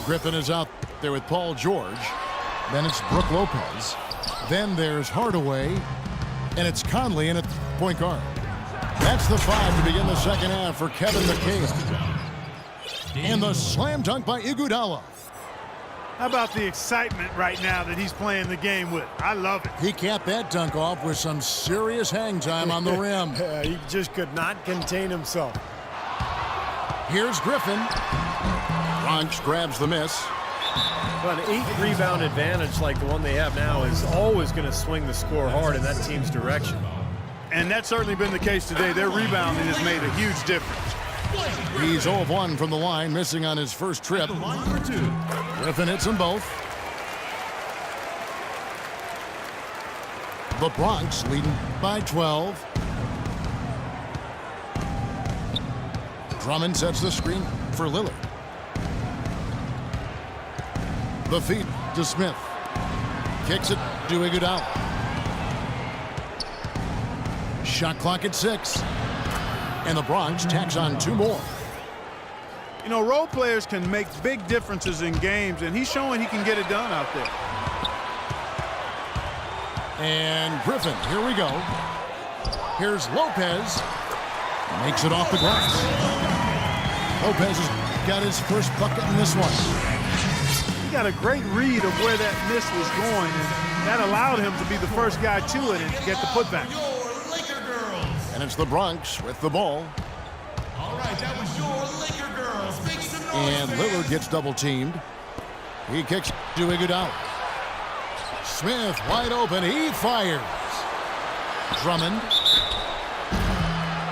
Griffin is out there with Paul George. Then it's Brook Lopez. Then there's Hardaway. And it's Conley in at point guard. That's the 5 to begin the second half for Kevin McHale. And the slam dunk by Iguodala. How about the excitement right now that he's playing the game with? I love it. He capped that dunk off with some serious hang time on the rim. He just could not contain himself. Here's Griffin. Bronx grabs the miss. Well, an 8-rebound advantage like the one they have now is always going to swing the score hard in that team's direction. And that's certainly been the case today. Their rebounding has made a huge difference. He's 0 of 1 from the line, missing on his first trip. Griffin hits them both. The Bronx leading by 12. Drummond sets the screen for Lillard. The feed to Smith. Kicks it to Iguodala. Shot clock at 6. And the Bronx tacks on 2 more. You know, role players can make big differences in games, and he's showing he can get it done out there. And Griffin, here we go. Here's Lopez. Makes it off the glass. Lopez has got his first bucket in this one. He got a great read of where that miss was going, and that allowed him to be the first guy to it and get the putback. And it's the Bronx with the ball. All right, that was your Laker girls. Make some noise, And Lillard gets double teamed. He kicks to Iguodala. Smith wide open. He fires. Drummond.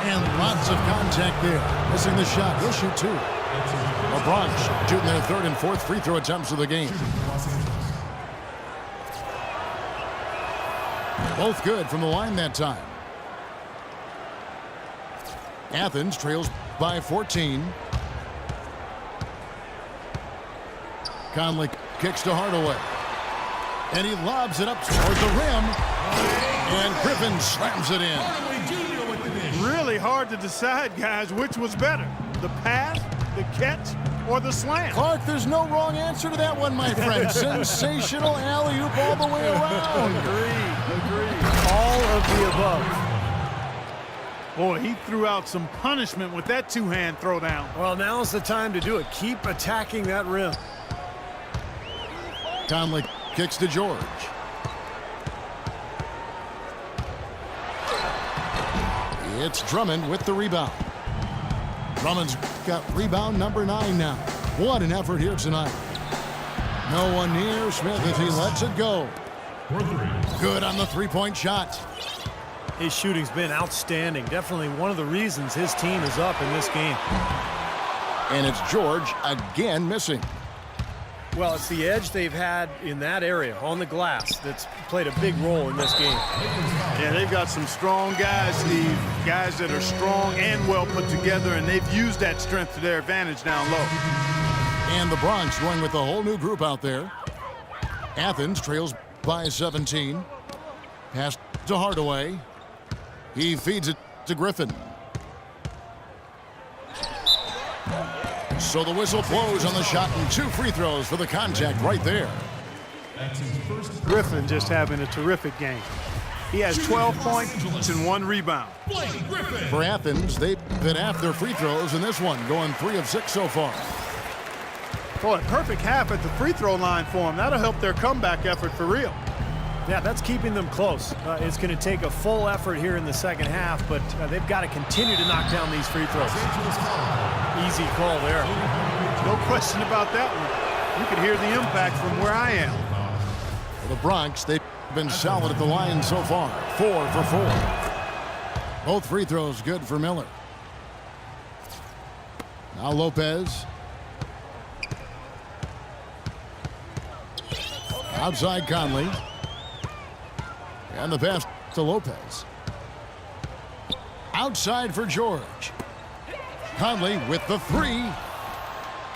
And lots of contact there. Missing the shot. He'll shoot 2. The Bronx shooting their 3rd and 4th free throw attempts of the game. Both good from the line that time. Athens trails by 14. Conley kicks to Hardaway. And he lobs it up toward the rim. And Griffin slams it in. Really hard to decide, guys, which was better. The pass, the catch, or the slam. Clark, there's no wrong answer to that one, my friend. Sensational alley-oop all the way around. Agreed. All of the above. Boy, he threw out some punishment with that 2-hand throwdown. Well, now's the time to do it. Keep attacking that rim. Conley kicks to George. It's Drummond with the rebound. Drummond's got rebound number 9 now. What an effort here tonight. No one near Smith as he lets it go. Good on the 3-point shot. His shooting's been outstanding. Definitely one of the reasons his team is up in this game. And it's George again missing. Well, it's the edge they've had in that area on the glass that's played a big role in this game. Yeah, they've got some strong guys, Steve. Guys that are strong and well put together, and they've used that strength to their advantage down low. And the Bronx going with a whole new group out there. Athens trails by 17. Pass to Hardaway. He feeds it to Griffin. So the whistle blows on the shot and 2 free throws for the contact right there. Griffin just having a terrific game. He has 12 points and 1 rebound. For Athens, they've been after their free throws in this one, going 3 of 6 so far. Boy, perfect half at the free throw line for them. That'll help their comeback effort for real. Yeah, that's keeping them close. It's going to take a full effort here in the second half, but they've got to continue to knock down these free throws. Easy call there. No question about that one. You could hear the impact from where I am. For the Bronx, they've been solid at the line so far. 4 for 4. Both free throws good for Miller. Now Lopez. Outside Conley. And the pass to Lopez. Outside for George. Conley with the 3.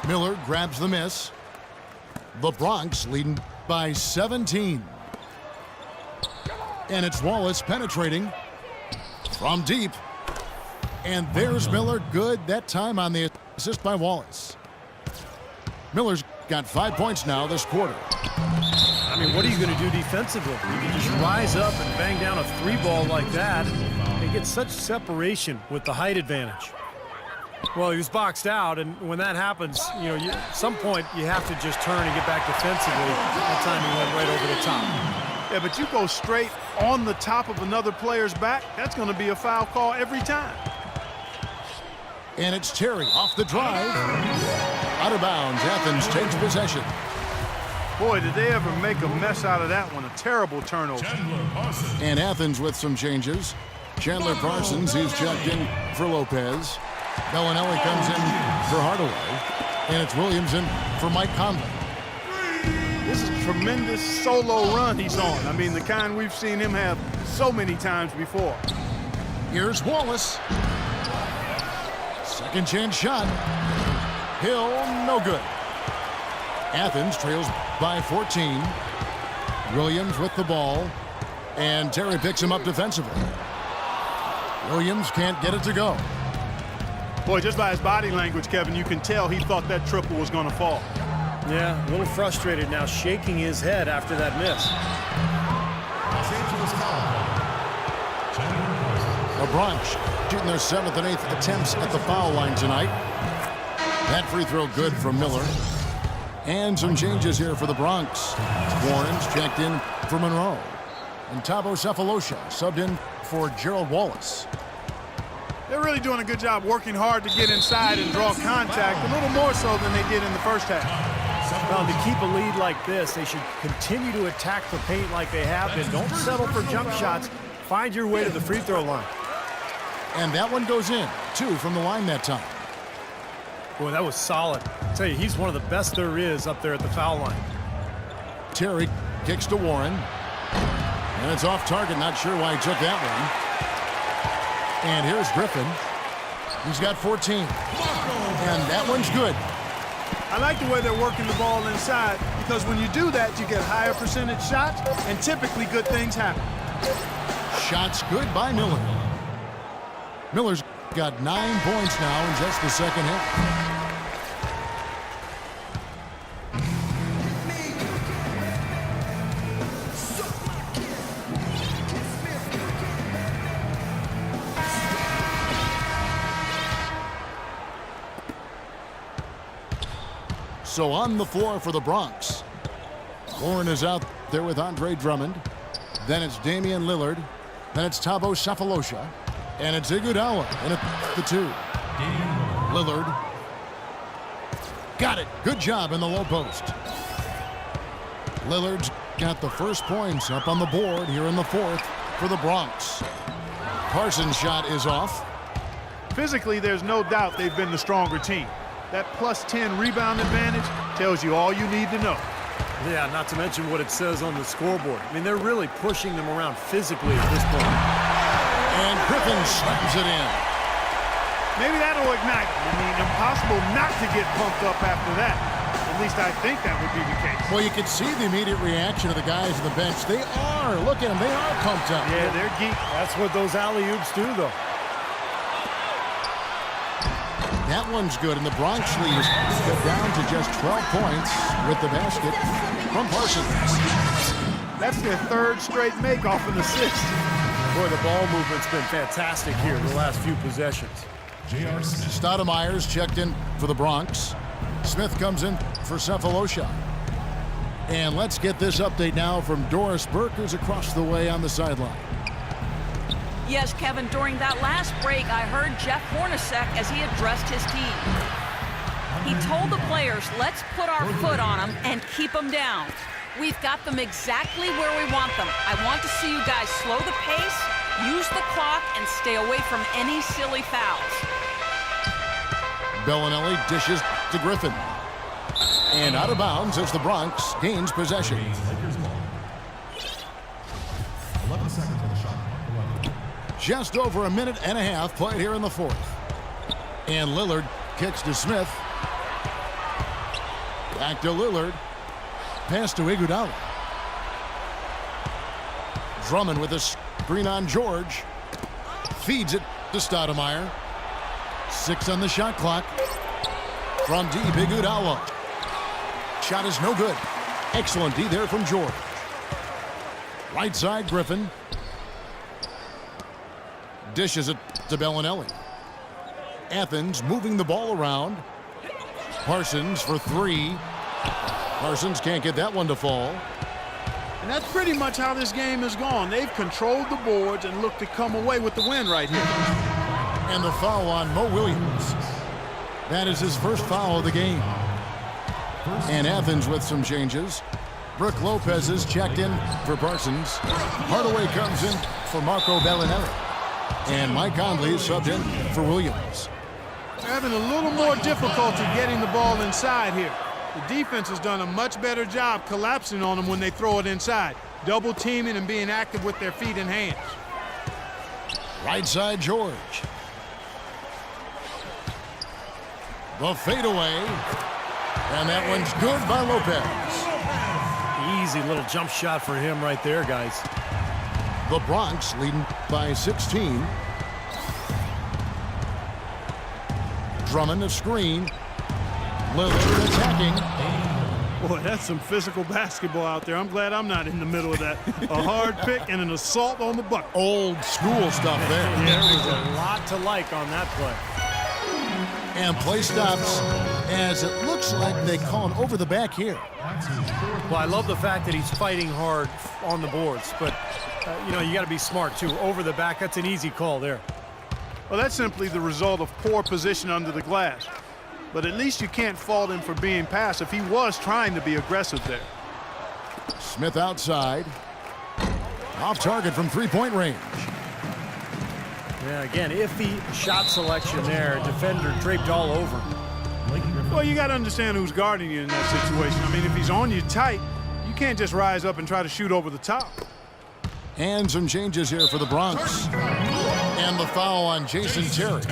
Miller grabs the miss. The Bronx leading by 17. And it's Wallace penetrating from deep. And there's Miller, good that time on the assist by Wallace. Miller's got 5 points now this quarter. I mean, what are you going to do defensively? You can just rise up and bang down a 3-ball like that and get such separation with the height advantage. Well, he was boxed out, and when that happens, you know, at some point you have to just turn and get back defensively. That time he went right over the top. Yeah, but you go straight on the top of another player's back, that's going to be a foul call every time. And it's Terry off the drive. Out of bounds, Athens takes possession. Boy, did they ever make a mess out of that one. A terrible turnover. And Athens with some changes. Chandler Parsons, he's checked in for Lopez. Bellinelli comes in for Hardaway. And it's Williams in for Mike Conley. This is a tremendous solo run he's on. I mean, the kind we've seen him have so many times before. Here's Wallace. Second chance shot. Hill, no good. Athens trails by 14. Williams with the ball. And Terry picks him up defensively. Williams can't get it to go. Boy, just by his body language, Kevin, you can tell he thought that triple was going to fall. Yeah, a little frustrated now, shaking his head after that miss. LeBron shooting their 7th and 8th attempts at the foul line tonight. That free throw good from Miller. And some changes here for the Bronx. Warren's checked in for Monroe. And Thabo Cephalosha subbed in for Gerald Wallace. They're really doing a good job working hard to get inside and draw contact, a little more so than they did in the first half. Well, to keep a lead like this, they should continue to attack the paint like they have been. Don't settle for jump shots. Find your way to the free throw line. And that one goes in. 2 from the line that time. Boy, that was solid. I tell you, he's one of the best there is up there at the foul line. Terry kicks to Warren. And it's off target. Not sure why he took that one. And here's Griffin. He's got 14. And that one's good. I like the way they're working the ball inside, because when you do that, you get higher percentage shots, and typically good things happen. Shots good by Miller. Miller's got 9 points now in just the second half. So on the floor for the Bronx. Warren is out there with Andre Drummond. Then it's Damian Lillard. Then it's Thabo Cephalosha. And it's Iguodala in at the 2. Lillard. Got it. Good job in the low post. Lillard's got the first points up on the board here in the 4th for the Bronx. Parsons' shot is off. Physically, there's no doubt they've been the stronger team. That plus 10 rebound advantage tells you all you need to know. Yeah, not to mention what it says on the scoreboard. I mean, they're really pushing them around physically at this point. And Griffin slams it in. Maybe that'll ignite. I mean, impossible not to get pumped up after that. At least I think that would be the case. Well, you can see the immediate reaction of the guys on the bench. They are. Look at them. They are pumped up. Yeah, they're geek. That's what those alley-oops do, though. That one's good, and the Bronx leads go down to just 12 points with the basket from Parsons. That's their 3rd straight make off an assist. Boy, the ball movement's been fantastic here the last few possessions. Stoudemire's checked in for the Bronx. Smith comes in for Cephalosha. And let's get this update now from Doris Burke, who's across the way on the sideline. Yes, Kevin, during that last break, I heard Jeff Hornacek as he addressed his team. He told the players, let's put our foot on them and keep them down. We've got them exactly where we want them. I want to see you guys slow the pace, use the clock, and stay away from any silly fouls. Bellinelli dishes to Griffin. And out of bounds as the Bronx gains possession. 11 seconds on the shot. 11. Just over a minute and a half played here in the 4th. And Lillard kicks to Smith. Back to Lillard. Pass to Iguodala. Drummond with a screen on George. Feeds it to Stoudemire. 6 on the shot clock. From deep, Iguodala. Shot is no good. Excellent D there from George. Right side, Griffin. Dishes it to Bellinelli. Athens moving the ball around. Parsons for three. Parsons can't get that one to fall. And that's pretty much how this game has gone. They've controlled the boards and looked to come away with the win right here. And the foul on Mo Williams. That is his first foul of the game. And Athens with some changes. Brooke Lopez is checked in for Parsons. Hardaway comes in for Marco Bellinelli. And Mike Conley is subbed in for Williams. They're having a little more difficulty getting the ball inside here. The defense has done a much better job collapsing on them when they throw it inside. Double teaming and being active with their feet and hands. Right side, George. The fadeaway. And that one's good by Lopez. Easy little jump shot for him right there, guys. The Bronx leading by 16. Drummond a screen. Lillard attacking. Boy, that's some physical basketball out there. I'm glad I'm not in the middle of that. A hard pick and an assault on the bucket. Old school stuff there. There was a lot to like on that play. And play stops as it looks like they call it over the back here. Well, I love the fact that he's fighting hard on the boards, but you know, you got to be smart too. Over the back, that's an easy call there. Well, that's simply the result of poor position under the glass. But at least you can't fault him for being passive. He was trying to be aggressive there. Smith outside. Off target from three-point range. Yeah, again, iffy shot selection there. Defender draped all over. Well, you got to understand who's guarding you in that situation. I mean, if he's on you tight, you can't just rise up and try to shoot over the top. And some changes here for the Bronx. And the foul on Jason Terry.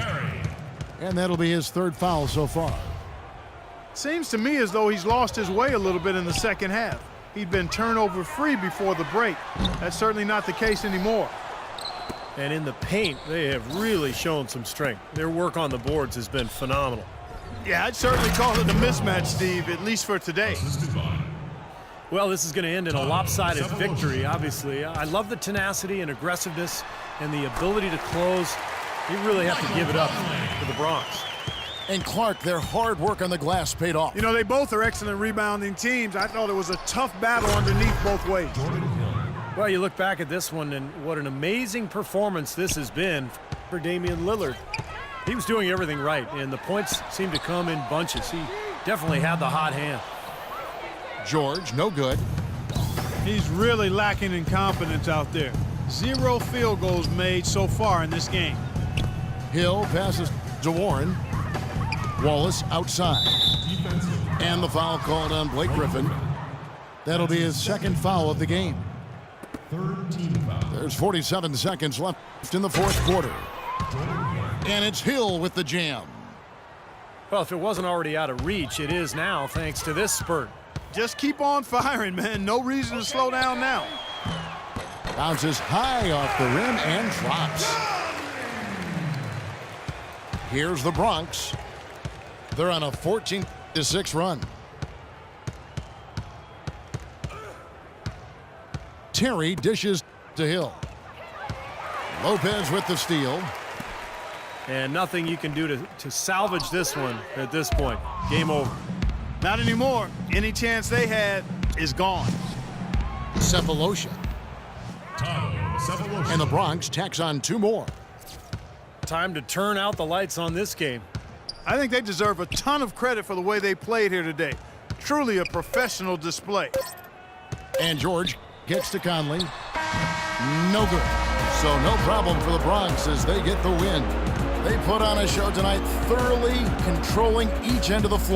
And that'll be his third foul so far. Seems to me as though he's lost his way a little bit in the second half. He'd been turnover free before the break. That's certainly not the case anymore. And in the paint, they have really shown some strength. Their work on the boards has been phenomenal. Yeah, I'd certainly call it a mismatch, Steve, at least for today. Well, this is going to end in a lopsided victory, obviously. I love the tenacity and aggressiveness and the ability to close. You really have to give it up to the Bronx. And Clark, their hard work on the glass paid off. You know, they both are excellent rebounding teams. I thought it was a tough battle underneath both ways. Well, you look back at this one, and what an amazing performance this has been for Damian Lillard. He was doing everything right, and the points seemed to come in bunches. He definitely had the hot hand. George, no good. He's really lacking in confidence out there. 0 field goals made so far in this game. Hill passes to Warren. Wallace outside. And the foul called on Blake Griffin. That'll be his second foul of the game. There's 47 seconds left in the fourth quarter. And it's Hill with the jam. Well, if it wasn't already out of reach, it is now thanks to this spurt. Just keep on firing, man. No reason to slow down now. Bounces high off the rim and drops. Here's the Bronx. They're on a 14-6 run. Terry dishes to Hill. Lopez with the steal. And nothing you can do to salvage this one at this point. Game over. Not anymore. Any chance they had is gone. Cephalosha. And the Bronx tacks on 2 more. Time to turn out the lights on this game. I think they deserve a ton of credit for the way they played here today. Truly a professional display. And George gets to Conley. No good. So no problem for the Bronx as they get the win. They put on a show tonight, thoroughly controlling each end of the floor.